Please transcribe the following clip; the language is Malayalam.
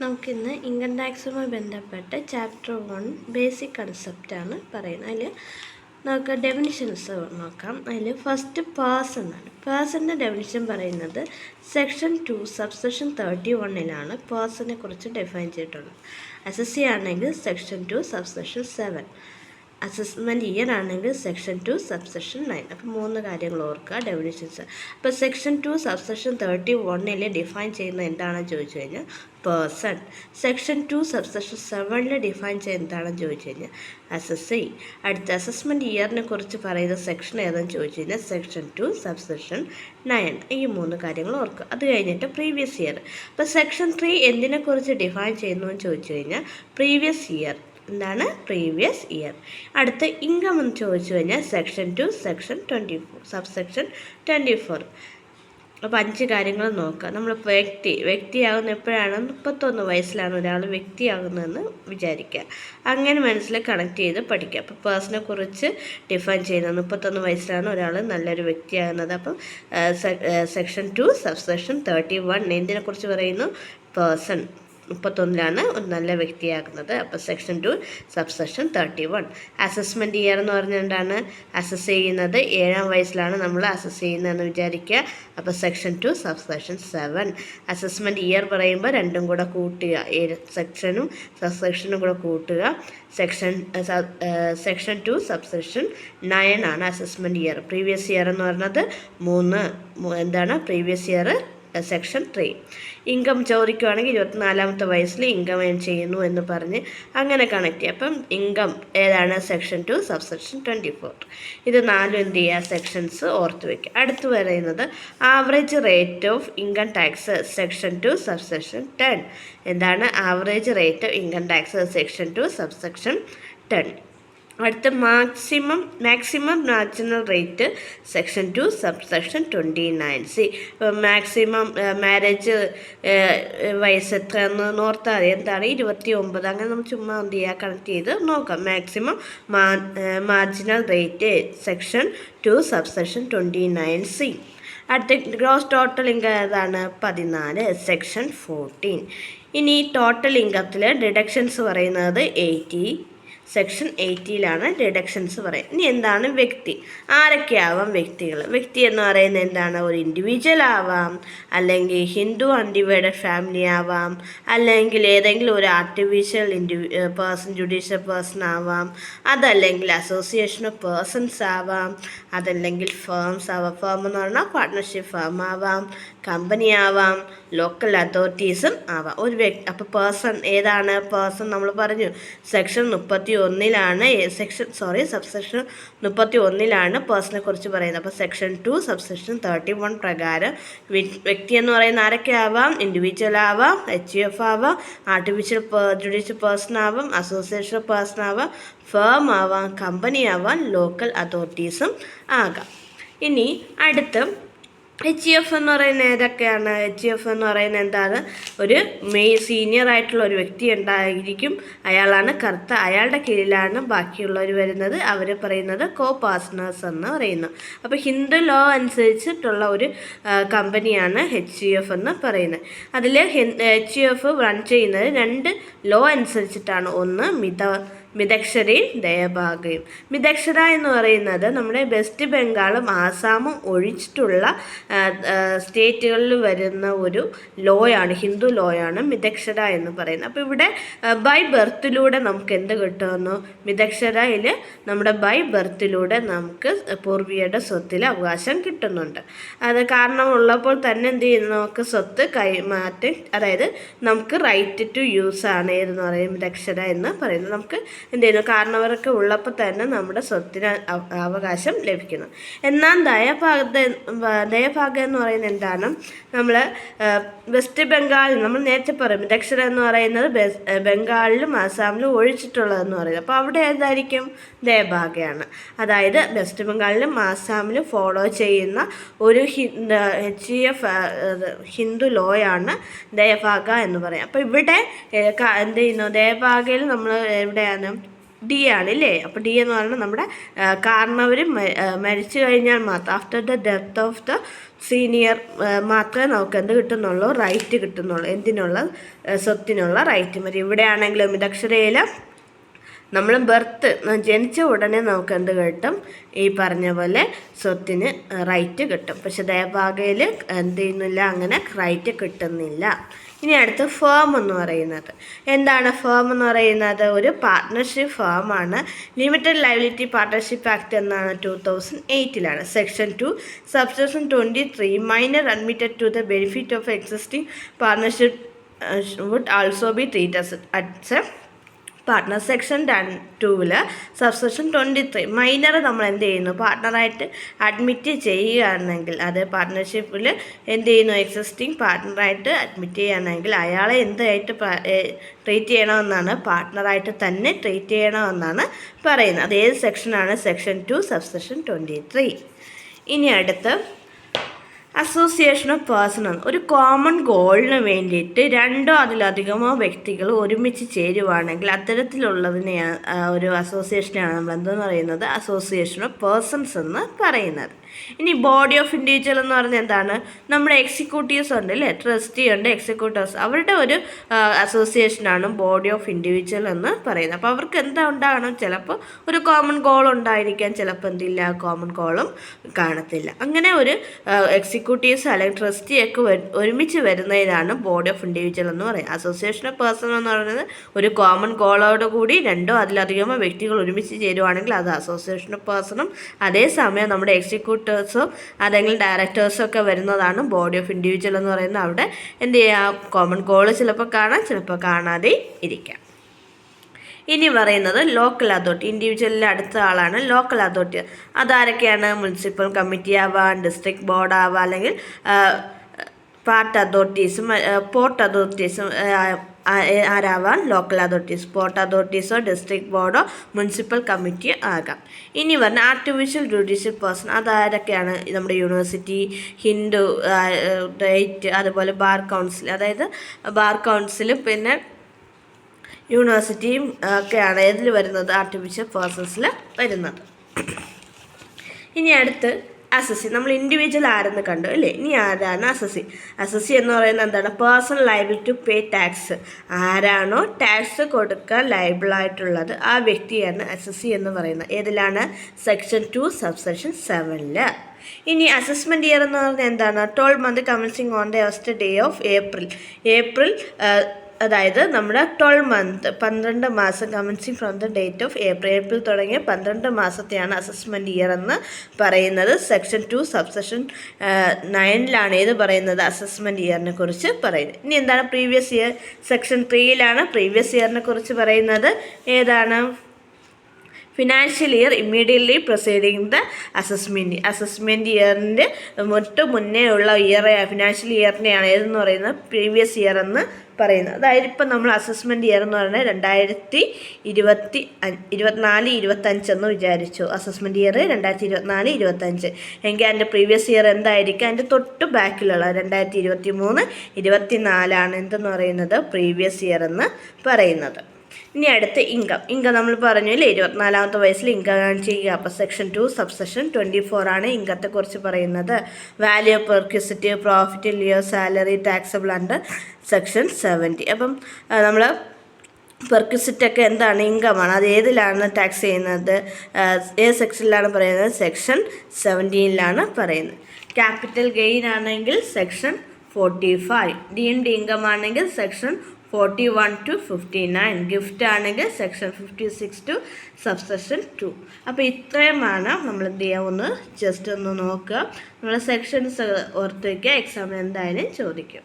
നമുക്കിന്ന് ഇൻകം ടാക്സുമായി ബന്ധപ്പെട്ട് ചാപ്റ്റർ 1 ബേസിക് കൺസെപ്റ്റാണ് പറയുന്നത്. അതിൽ നമുക്ക് ഡെഫിനിഷൻസ് നോക്കാം. അതിൽ ഫസ്റ്റ് പേഴ്സ് എന്നാണ്. പേഴ്സൻ്റെ ഡെഫിനിഷൻ പറയുന്നത് സെക്ഷൻ 2 സബ്സെക്ഷൻ 31 പേഴ്സനെ കുറിച്ച് ഡിഫൈൻ ചെയ്തിട്ടുള്ളത്. SSC ആണെങ്കിൽ സെക്ഷൻ 2 സബ്സെക്ഷൻ 7, അസസ്മെൻറ്റ് ഇയർ ആണെങ്കിൽ സെക്ഷൻ 2 സബ്സെക്ഷൻ 9. അപ്പോൾ 3 കാര്യങ്ങൾ ഓർക്കുക ഡെഫിനിഷൻസ്. അപ്പോൾ സെക്ഷൻ 2 സബ്സെക്ഷൻ 31 ഡിഫൈൻ ചെയ്യുന്നത് എന്താണെന്ന് ചോദിച്ചു കഴിഞ്ഞാൽ പേഴ്സൺ. സെക്ഷൻ 2 സബ്സെക്ഷൻ 7 ഡിഫൈൻ ചെയ്യുന്നത് എന്താണെന്ന് ചോദിച്ചു കഴിഞ്ഞാൽ SSC. അടുത്ത അസസ്മെൻറ്റ് ഇയറിനെ കുറിച്ച് പറയുന്ന സെക്ഷൻ ഏതെന്ന് ചോദിച്ചു കഴിഞ്ഞാൽ സെക്ഷൻ 2 സബ്സെക്ഷൻ 9. ഈ 3 കാര്യങ്ങൾ ഓർക്കുക. അത് കഴിഞ്ഞിട്ട് പ്രീവിയസ് ഇയർ. അപ്പോൾ സെക്ഷൻ 3 എന്തിനെക്കുറിച്ച് ഡിഫൈൻ ചെയ്യുന്നു എന്ന് ചോദിച്ചു കഴിഞ്ഞാൽ പ്രീവിയസ് ഇയർ. എന്താണ് പ്രീവിയസ് ഇയർ? അടുത്ത ഇൻകം എന്ന് ചോദിച്ചു കഴിഞ്ഞാൽ സെക്ഷൻ 2 സെക്ഷൻ 24 സബ്സെക്ഷൻ 24. അപ്പോൾ 5 കാര്യങ്ങൾ നോക്കുക. നമ്മൾ വ്യക്തിയാകുന്ന എപ്പോഴാണ്? 31 വയസ്സിലാണ് ഒരാൾ വ്യക്തിയാകുന്നതെന്ന് വിചാരിക്കുക. അങ്ങനെ മനസ്സിൽ കണക്ട് ചെയ്ത് പഠിക്കുക. അപ്പോൾ പേഴ്സണെ കുറിച്ച് ഡിഫൈൻ ചെയ്യുന്നത് 31 വയസ്സിലാണ് ഒരാൾ നല്ലൊരു വ്യക്തിയാകുന്നത്. അപ്പം സെക്ഷൻ 2 സബ്സെക്ഷൻ 31 എന്തിനെക്കുറിച്ച് പറയുന്നു? പേഴ്സൺ 31 ഒരു നല്ല വ്യക്തിയാകുന്നത്. അപ്പോൾ സെക്ഷൻ 2 സബ്സെക്ഷൻ 31. അസസ്മെൻറ്റ് ഇയർ എന്ന് പറഞ്ഞാൽ എന്താണ്? അസസ് ചെയ്യുന്നത് 7-ാം വയസ്സിലാണ് നമ്മൾ അസസ് ചെയ്യുന്നതെന്ന് വിചാരിക്കുക. അപ്പോൾ സെക്ഷൻ 2 സബ്സെക്ഷൻ 7. അസസ്മെൻറ്റ് ഇയർ പറയുമ്പോൾ രണ്ടും കൂടെ കൂട്ടുക, സെക്ഷനും സബ്സെക്ഷനും കൂടെ കൂട്ടുക. സെക്ഷൻ 2 സബ്സെക്ഷൻ 9 ആണ് അസസ്മെൻറ്റ് ഇയർ. പ്രീവിയസ് ഇയർ എന്ന് പറഞ്ഞത് 3 എന്താണ്? Previous year section 3. ഇൻകം ചോദിക്കുകയാണെങ്കിൽ 24-ാമത്തെ വയസ്സിൽ ഇൻകം ഏൺ ചെയ്യുന്നു എന്ന് പറഞ്ഞ് അങ്ങനെ കണക്ട് ചെയ്യുക. അപ്പം ഇൻകം ഏതാണ്? Section 2 subsection 24. ഇത് 4 എന്ത് ചെയ്യുക? സെക്ഷൻസ് ഓർത്ത് വയ്ക്കുക. അടുത്ത് പറയുന്നത് average rate of income tax section 2 subsection 10. എന്താണ് average rate of income tax section 2 subsection 10. അടുത്ത maximum natural rate section 2 subsection 29C. Maximum marriage വയസ്സ് എത്രയെന്ന് നോർത്താൽ എന്താണ്? 29. അങ്ങനെ നമ്മൾ ചുമ്മാ എന്ത് ചെയ്യുക? കണക്ട് ചെയ്ത് നോക്കാം. Maximum marginal rate section 2 subsection 29C. അടുത്ത ഗ്രോസ് ടോട്ടൽ ഇൻകം ഏതാണ്? 14 സെക്ഷൻ 14. ഇനി ടോട്ടൽ ഇൻകത്തിൽ ഡിഡക്ഷൻസ് പറയുന്നത് 80 സെക്ഷൻ 80 ഡിഡക്ഷൻസ് പറയുന്നത്. ഇനി എന്താണ് വ്യക്തി? ആരൊക്കെയാവാം വ്യക്തികൾ? വ്യക്തി എന്ന് പറയുന്നത് എന്താണ്? ഒരു ഇൻഡിവിജ്വൽ ആവാം, അല്ലെങ്കിൽ ഹിന്ദു അൺഡിവൈഡഡ് ഫാമിലി ആവാം, അല്ലെങ്കിൽ ഏതെങ്കിലും ഒരു ആർട്ടിഫിഷ്യൽ പേഴ്സൺ, ജുഡീഷ്യൽ പേഴ്സൺ ആവാം, അതല്ലെങ്കിൽ അസോസിയേഷൻ ഓഫ് പേഴ്സൺസ് ആവാം, അതല്ലെങ്കിൽ ഫേംസ് ആവാം. ഫേം എന്ന് പറഞ്ഞാൽ പാർട്ട്ണർഷിപ്പ് ഫേം ആവാം, കമ്പനി ആവാം, ലോക്കൽ അതോറിറ്റീസും ആവാം. ഒരു വ്യക്തി. അപ്പോൾ പേഴ്സൺ ഏതാണ്? പേഴ്സൺ നമ്മൾ പറഞ്ഞു സെക്ഷൻ 31 സബ്സെക്ഷൻ 31 പേഴ്സണെ കുറിച്ച് പറയുന്നത്. അപ്പോൾ സെക്ഷൻ 2 സബ്സെക്ഷൻ 31 പ്രകാരം വ്യക്തി എന്ന് പറയുന്ന ആരൊക്കെ ആവാം? ഇൻഡിവിജ്വൽ ആവാം, HUF ആവാം, ആർട്ടിഫിഷ്യൽ ജുഡീഷ്യൽ പേഴ്സൺ ആവാം, അസോസിയേഷൻ പേഴ്സൺ ആവാം, ഫേം ആവാം, കമ്പനി ആവാം, ലോക്കൽ അതോറിറ്റീസും ആകാം. ഇനി അടുത്ത് HUF എന്ന് പറയുന്നത് ഏതൊക്കെയാണ്? HUF എന്ന് പറയുന്നത് എന്താണ്? ഒരു സീനിയർ ആയിട്ടുള്ള ഒരു വ്യക്തി ഉണ്ടായിരിക്കും. അയാളാണ് കറുത്ത. അയാളുടെ കീഴിലാണ് ബാക്കിയുള്ളവർ വരുന്നത്. അവർ പറയുന്നത് കോ പാർട്ട്നേഴ്സ് എന്ന് പറയുന്നു. അപ്പോൾ ഹിന്ദു ലോ അനുസരിച്ചിട്ടുള്ള ഒരു കമ്പനിയാണ് HUF എന്ന് പറയുന്നത്. അതിൽ HUF റൺ ചെയ്യുന്നത് 2 ലോ അനുസരിച്ചിട്ടാണ്. ഒന്ന് മിതക്ഷരയും ദയഭാഗയും. മിതക്ഷര എന്ന് പറയുന്നത് നമ്മുടെ വെസ്റ്റ് ബംഗാളും ആസാമും ഒഴിച്ചിട്ടുള്ള സ്റ്റേറ്റുകളിൽ വരുന്ന ഒരു ലോയാണ്, ഹിന്ദു ലോയാണ് മിതക്ഷര എന്ന് പറയുന്നത്. അപ്പോൾ ഇവിടെ ബൈ ബർത്തിലൂടെ നമുക്ക് എന്ത് കിട്ടുമെന്നു? മിതക്ഷരയിൽ നമ്മുടെ ബൈ ബർത്തിലൂടെ നമുക്ക് പൂർവികരുടെ സ്വത്തിൽ അവകാശം കിട്ടുന്നുണ്ട്. അത് കാരണമുള്ളപ്പോൾ തന്നെ എന്ത് ചെയ്യുന്നു? നമുക്ക് സ്വത്ത് കൈമാറ്റം, അതായത് നമുക്ക് റൈറ്റ് ടു യൂസ് ആണ് ഏതെന്ന് പറയുന്നത് മിതക്ഷര എന്ന് പറയുന്നത്. നമുക്ക് എന്ത് ചെയ്യുന്നു? കാരണവരൊക്കെ ഉള്ളപ്പോൾ തന്നെ നമ്മുടെ സ്വത്തിന് അവകാശം ലഭിക്കുന്നു. എന്നാൽ ദയഭാഗം എന്ന് പറയുന്നത് എന്താണ്? നമ്മൾ വെസ്റ്റ് ബംഗാളിൽ നമ്മൾ നേരത്തെ പറയും മിതക്ഷര എന്ന് പറയുന്നത് ബംഗാളിലും ആസാമിലും ഒഴിച്ചിട്ടുള്ളതെന്ന് പറയുന്നത്. അപ്പോൾ അവിടെ ഏതായിരിക്കും? ദയഭാഗയാണ്. അതായത് വെസ്റ്റ് ബംഗാളിലും ആസാമിലും ഫോളോ ചെയ്യുന്ന ഒരു HUF ഹിന്ദു ലോയാണ് ദയഭാഗ എന്ന് പറയും. അപ്പോൾ ഇവിടെ എന്ത് ചെയ്യുന്നു? ദയഭാഗയിൽ നമ്മൾ എവിടെയാണ്? ഡി ആണ് ഇല്ലേ. അപ്പോൾ ഡി എന്ന് പറയുന്നത് നമ്മുടെ കാരണവർ മരിച്ചു കഴിഞ്ഞാൽ മാത്രം after the death of the senior മാത്രമേ നമുക്ക് എന്ത് കിട്ടുന്നുള്ളൂ, റൈറ്റ് കിട്ടുന്നുള്ളൂ. എന്തിനുള്ള? സ്വത്തിനുള്ള റൈറ്റ്. മതി ഇവിടെ ആണെങ്കിലും മിതക്ഷരയിൽ നമ്മൾ ജനിച്ച ഉടനെ നമുക്ക് എന്ത് കിട്ടും? ഈ പറഞ്ഞ പോലെ സ്വത്തിന് റൈറ്റ് കിട്ടും. പക്ഷെ ദയഭാഗയിൽ എന്ത് ചെയ്യുന്നില്ല, അങ്ങനെ റൈറ്റ് കിട്ടുന്നില്ല. ഇനി അടുത്ത് ഫേം എന്ന് പറയുന്നത് എന്താണ്? ഫേം എന്ന് പറയുന്നത് ഒരു പാർട്ട്ണർഷിപ്പ് ഫേമാണ്. ലിമിറ്റഡ് ലയബിലിറ്റി പാർട്ട്ണർഷിപ്പ് ആക്ട് എന്നാണ് 2008 section 2 subsection 23 minor admitted to the benefit of existing partnership would also be treated at a partner. Section 2 subsection 23 minor നമ്മൾ എന്ത് ചെയ്യുന്നു? പാർട്ട്ണറായിട്ട് അഡ്മിറ്റ് ചെയ്യുകയാണെങ്കിൽ, അത് പാർട്ട്ണർഷിപ്പിൽ എന്ത് ചെയ്യുന്നു? എക്സിസ്റ്റിംഗ് പാർട്ട്ണറായിട്ട് അഡ്മിറ്റ് ചെയ്യുകയാണെങ്കിൽ അയാളെ എന്തായിട്ട് ട്രീറ്റ് ചെയ്യണമെന്നാണ്? പാർട്ട്ണറായിട്ട് തന്നെ ട്രീറ്റ് ചെയ്യണമെന്നാണ് പറയുന്നത്. അത് ഏത് സെക്ഷനാണ്? Section 2 subsection 23. ഇനി അടുത്ത് അസോസിയേഷൻ ഓഫ് പേഴ്സൺ. ഒരു കോമൺ ഗോളിന് വേണ്ടിയിട്ട് രണ്ടോ അതിലധികമോ വ്യക്തികൾ ഒരുമിച്ച് ചേരുവാണെങ്കിൽ അത്തരത്തിലുള്ളതിനെയാണ് ഒരു അസോസിയേഷനെയാണ് നമ്മൾ എന്തെന്ന് പറയുന്നത്? അസോസിയേഷൻ ഓഫ് പേഴ്സൺസ് എന്ന് പറയുന്നത്. ഇനി ബോഡി ഓഫ് ഇൻഡിവിജ്വൽ എന്ന് പറഞ്ഞാൽ എന്താണ്? നമ്മുടെ എക്സിക്യൂട്ടീവ്സ് ഉണ്ട് അല്ലേ, ട്രസ്റ്റി ഉണ്ട്, എക്സിക്യൂട്ടീവ്സ്, അവരുടെ ഒരു അസോസിയേഷനാണ് ബോഡി ഓഫ് ഇൻഡിവിജ്വൽ എന്ന് പറയുന്നത്. അപ്പോൾ അവർക്ക് എന്താ ഉണ്ടാകണം? ചിലപ്പോൾ ഒരു കോമൺ ഗോൾ ഉണ്ടായിരിക്കാം, ചിലപ്പോൾ എന്തില്ല, കോമൺ ഗോളും കാണത്തില്ല. അങ്ങനെ ഒരു എക്സിക്യൂട്ടീവ്സ് അല്ലെങ്കിൽ ട്രസ്റ്റിയൊക്കെ ഒരുമിച്ച് വരുന്നതിനാണ് ബോഡി ഓഫ് ഇൻഡിവിജ്വൽ എന്ന് പറയുന്നത്. അസോസിയേഷൻ ഓഫ് പേഴ്സൺ എന്ന് പറയുന്നത് ഒരു കോമൺ ഗോളോട് കൂടി രണ്ടോ അതിലധികമോ വ്യക്തികൾ ഒരുമിച്ച് ചേരുവാണെങ്കിൽ അത് അസോസിയേഷൻ ഓഫ് പേഴ്സണും, അതേസമയം നമ്മുടെ എക്സിക്യൂട്ടീവ്സോ അല്ലെങ്കിൽ ഡയറക്ടേഴ്സോ ഒക്കെ വരുന്നതാണ് ബോഡി ഓഫ് ഇൻഡിവിജ്വൽ എന്ന് പറയുന്നത്. അവിടെ എന്ത് ചെയ്യാം? കോമൺ ഗോൾ ചിലപ്പോൾ കാണാം, ചിലപ്പോൾ കാണാതെ ഇരിക്കാം. ഇനി പറയുന്നത് ലോക്കൽ അതോറിറ്റി. ഇൻഡിവിജ്വലിൻ്റെ അടുത്ത ആളാണ് ലോക്കൽ അതോറിറ്റി. അതാരൊക്കെയാണ്? മുനിസിപ്പൽ കമ്മിറ്റി ആവാം, ഡിസ്ട്രിക്ട് ബോർഡ് ആവാം, അല്ലെങ്കിൽ പാർട്ട് അതോറിറ്റീസും പോർട്ട് അതോറിറ്റീസും ആരാവാം? Local authorities. പോർട്ട് അതോറിറ്റീസോ ഡിസ്ട്രിക്ട് ബോർഡോ മുനിസിപ്പൽ കമ്മിറ്റി ആകാം. ഇനി പറഞ്ഞ ആർട്ടിഫിഷ്യൽ ജുഡീഷ്യൽ പേഴ്സൺ. അതാരൊക്കെയാണ്? നമ്മുടെ യൂണിവേഴ്സിറ്റി, ഹിന്ദു ഡേറ്റ്, അതുപോലെ ബാർ കൗൺസിൽ. അതായത് ബാർ കൗൺസിൽ പിന്നെ യൂണിവേഴ്സിറ്റിയും ഒക്കെയാണ് ഏതിൽ വരുന്നത്? ആർട്ടിഫിഷ്യൽ പേഴ്സൺസിൽ വരുന്നത്. ഇനി അടുത്ത് അസസി. നമ്മൾ ഇൻഡിവിജ്വൽ ആരെന്ന് കണ്ടു അല്ലേ. ഇനി ആരാണ് അസസി? അസസി എന്ന് പറയുന്നത് എന്താണ്? Person liable to pay tax. ആരാണോ ടാക്സ് കൊടുക്കാൻ ലയബിളായിട്ടുള്ളത് ആ വ്യക്തിയാണ് അസസി എന്ന് പറയുന്നത്. ഏതിലാണ്? Section 2 subsection 7. ഇനി അസസ്മെൻറ്റ് ഇയർ എന്ന് പറഞ്ഞാൽ എന്താണ്? 12 month commencing on the first day of April. അതായത് നമ്മുടെ 12 month 12 മാസം commencing from the date of April തുടങ്ങിയ 12 മാസത്തെയാണ് അസസ്മെൻറ്റ് ഇയർ എന്ന് പറയുന്നത്. സെക്ഷൻ 2 സബ്സെക്ഷൻ 9 ഏത് പറയുന്നത്? അസസ്മെൻറ്റ് ഇയറിനെ കുറിച്ച് പറയുന്നത്. ഇനി എന്താണ് പ്രീവിയസ് ഇയർ? സെക്ഷൻ 3 പ്രീവിയസ് ഇയറിനെ കുറിച്ച് പറയുന്നത്. ഏതാണ്? Financial year immediately preceding the assessment ഇയറിൻ്റെ മുന്നേ ഉള്ള ഫിനാൻഷ്യൽ ഇയറിനെയാണ് ഏതെന്ന് പറയുന്നത്? പ്രീവിയസ് ഇയർ എന്ന് പറയുന്നത്. അതായത് ഇപ്പം നമ്മൾ അസസ്മെൻറ്റ് ഇയർ എന്ന് പറയുന്നത് 2024-25 എന്ന് വിചാരിച്ചു. അസസ്മെൻറ്റ് ഇയർ 2024-25 എങ്കിൽ അതിൻ്റെ പ്രീവിയസ് ഇയർ എന്തായിരിക്കും? അതിൻ്റെ തൊട്ട് ബാക്കിലുള്ള 2023-24 എന്തെന്ന് പറയുന്നത്? പ്രീവിയസ് ഇയർ എന്ന് പറയുന്നത്. ഇനി അടുത്ത് ഇൻകം നമ്മൾ പറഞ്ഞു അല്ലേ, 24ാമത്തെ വയസ്സിൽ ഇൻകം ചെയ്യുക. അപ്പോൾ സെക്ഷൻ 2 സബ്സെക്ഷൻ 24 ഇൻകത്തെക്കുറിച്ച് പറയുന്നത്. Value of perquisite, profit, Leo salary taxable under section 70. അപ്പം നമ്മൾ പെർക്വിസിറ്റൊക്കെ എന്താണ്? ഇൻകമാണ്. അത് ഏതിലാണ് ടാക്സ് ചെയ്യുന്നത്? ഏത് സെക്ഷനിലാണ് പറയുന്നത്? സെക്ഷൻ 17 പറയുന്നത്. ക്യാപിറ്റൽ ഗെയിൻ ആണെങ്കിൽ സെക്ഷൻ 45. ഡീംഡ് ഇൻകം ആണെങ്കിൽ സെക്ഷൻ 41 to 59. ഗിഫ്റ്റ് ആണെങ്കിൽ സെക്ഷൻ 56 to സബ്സെക്ഷൻ 2. അപ്പോൾ ഇത്രയുമാണ് നമ്മൾ എന്ത് ചെയ്യുക, ഒന്ന് ജസ്റ്റ് ഒന്ന് നോക്കുക. നമ്മൾ സെക്ഷൻസ് ഓർത്ത് വയ്ക്കുക, എക്സാമിന് എന്തായാലും ചോദിക്കും.